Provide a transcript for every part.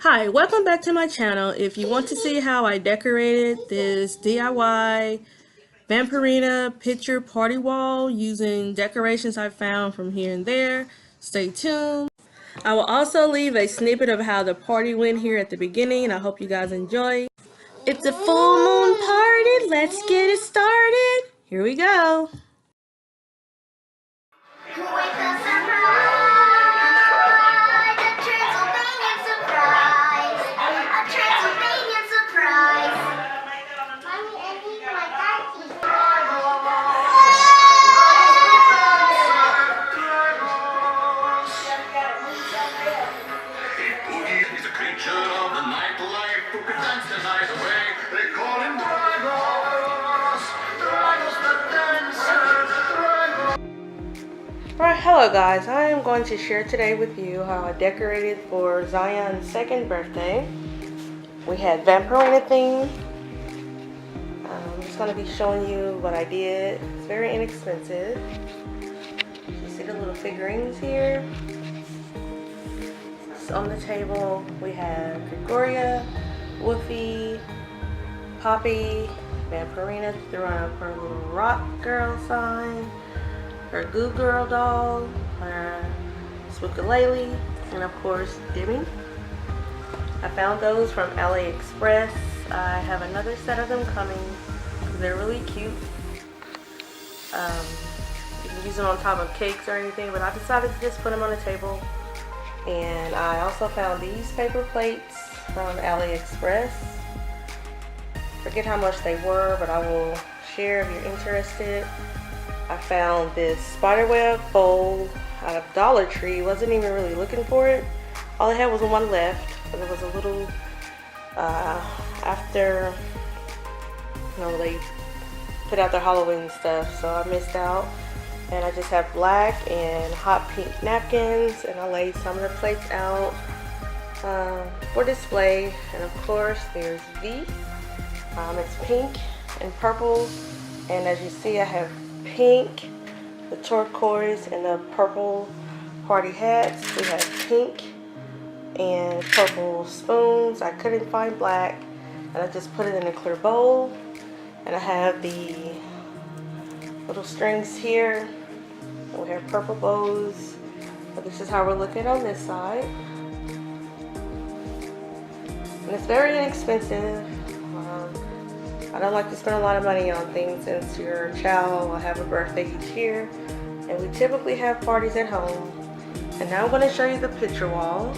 Hi, welcome back to my channel. If you want to see how I decorated this DIY Vampirina picture party wall using decorations I found from here and there, stay tuned. I will also leave a snippet of how the party went here at the beginning. I hope you guys enjoy. It's a full moon party. Let's get it started. Here we go. Alright, hello guys. I am going to share today with you how I decorated for Zion's second birthday. We had Vampirina theme. I'm just going to be showing you what I did. It's very inexpensive. You see the little figurines here. So on the table we have Gregoria, Woofy, Poppy, Vampirina throwing up her little rock girl sign, her Goo Girl doll, her Swookalele, and of course Demi. I found those from Aliexpress. I have another set of them coming because they're really cute. You can use them on top of cakes or anything, but I decided to just put them on the table. And I also found these paper plates from Aliexpress. Forget how much they were, but I will share if you're interested. I found this spiderweb bowl out of Dollar Tree. Wasn't even really looking for it. All I had was one left, but it was a little after they put out their Halloween stuff, so I missed out. And I just have black and hot pink napkins, and I laid some of the plates out for display. And of course there's V. It's pink and purple, and as you see I have pink, the turquoise, and the purple party hats. We have pink and purple spoons. I couldn't find black, and I just put it in a clear bowl. And I have the little strings here. And we have purple bows. But this is how we're looking on this side. And it's very inexpensive. I don't like to spend a lot of money on things since your child will have a birthday each year, and we typically have parties at home. And now I'm going to show you the picture wall.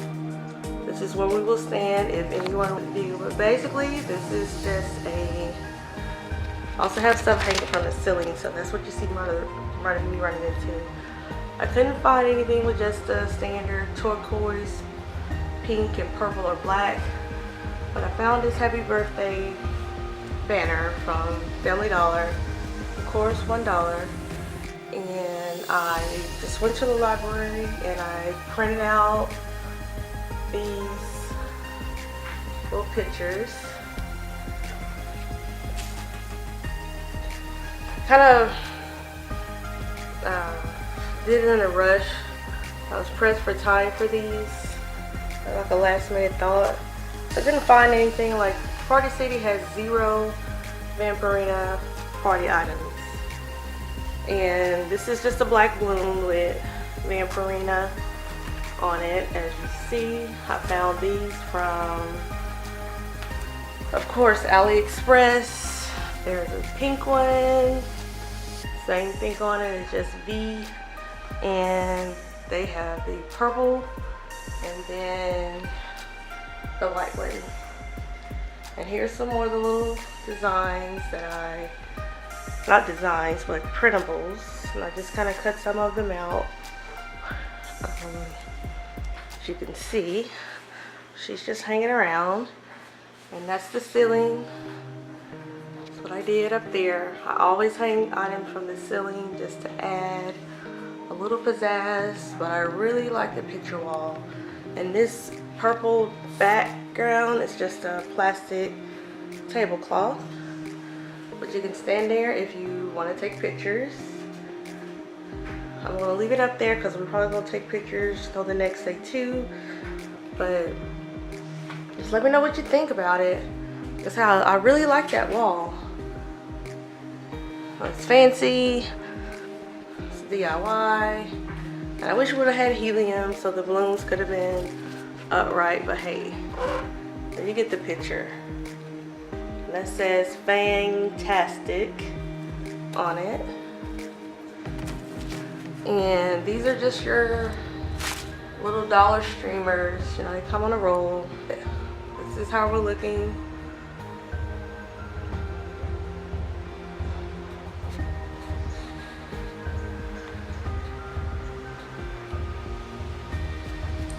This is where we will stand if anyone would view. But basically, this is just a. I also have stuff hanging from the ceiling, so that's what you see me running into. I couldn't find anything with just the standard turquoise, pink, and purple or black, but I found this happy birthday banner from Family Dollar, of course $1, and I just went to the library and I printed out these little pictures. Kind of did it in a rush. I was pressed for time for these, like a last minute thought. I couldn't find anything. Like Party City has 0 Vampirina party items, and this is just a black balloon with Vampirina on it. As you see, I found these from, of course, Aliexpress. There's a pink one, same thing on it, it's just V, and they have the purple and then the white one. And here's some more of the little designs that not designs, but printables. And I just kind of cut some of them out. As you can see, she's just hanging around. And that's the ceiling. That's what I did up there. I always hang items from the ceiling just to add a little pizzazz, but I really like the picture wall. And this purple background is just a plastic tablecloth, but you can stand there if you want to take pictures. I'm going to leave it up there because we're probably going to take pictures till the next day too, but Just let me know what you think about it. That's how I really like that wall. It's fancy. It's DIY. And I wish we would have had helium so the balloons could have been upright, but hey, you get the picture. And that says Fantastic on it. And these are just your little dollar streamers. You know, they come on a roll. This is how we're looking.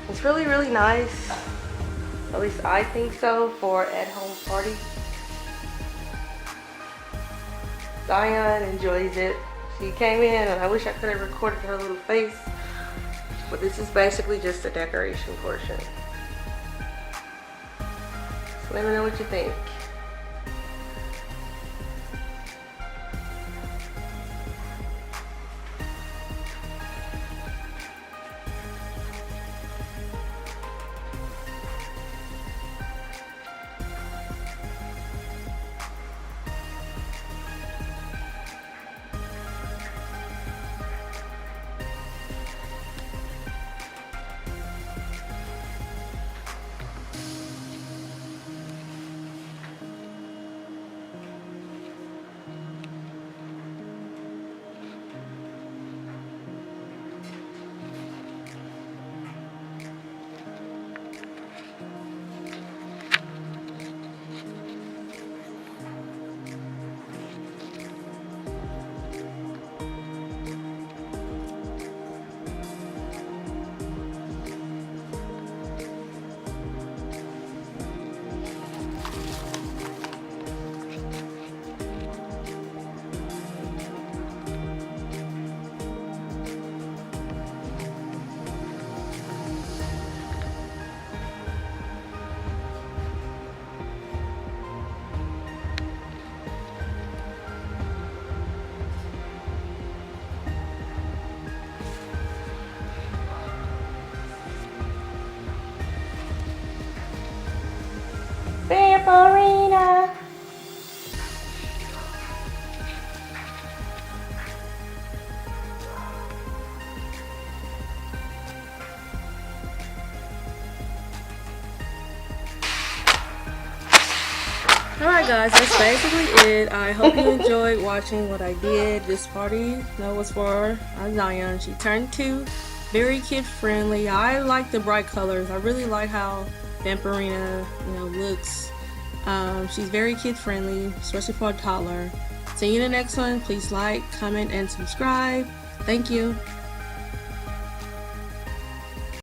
It's really, really nice. At least I think so for at-home party. Zion enjoys it. She came in and I wish I could have recorded her little face. But this is basically just the decoration portion. So let me know what you think. Vampirina. Alright guys, that's basically it. I hope you enjoyed watching what I did. This party was for Zion. She turned 2. Very kid friendly. I like the bright colors. I really like how Vampirina, looks. She's very kid friendly, especially for a toddler. See you in the next one. Please like, comment, and subscribe. Thank you.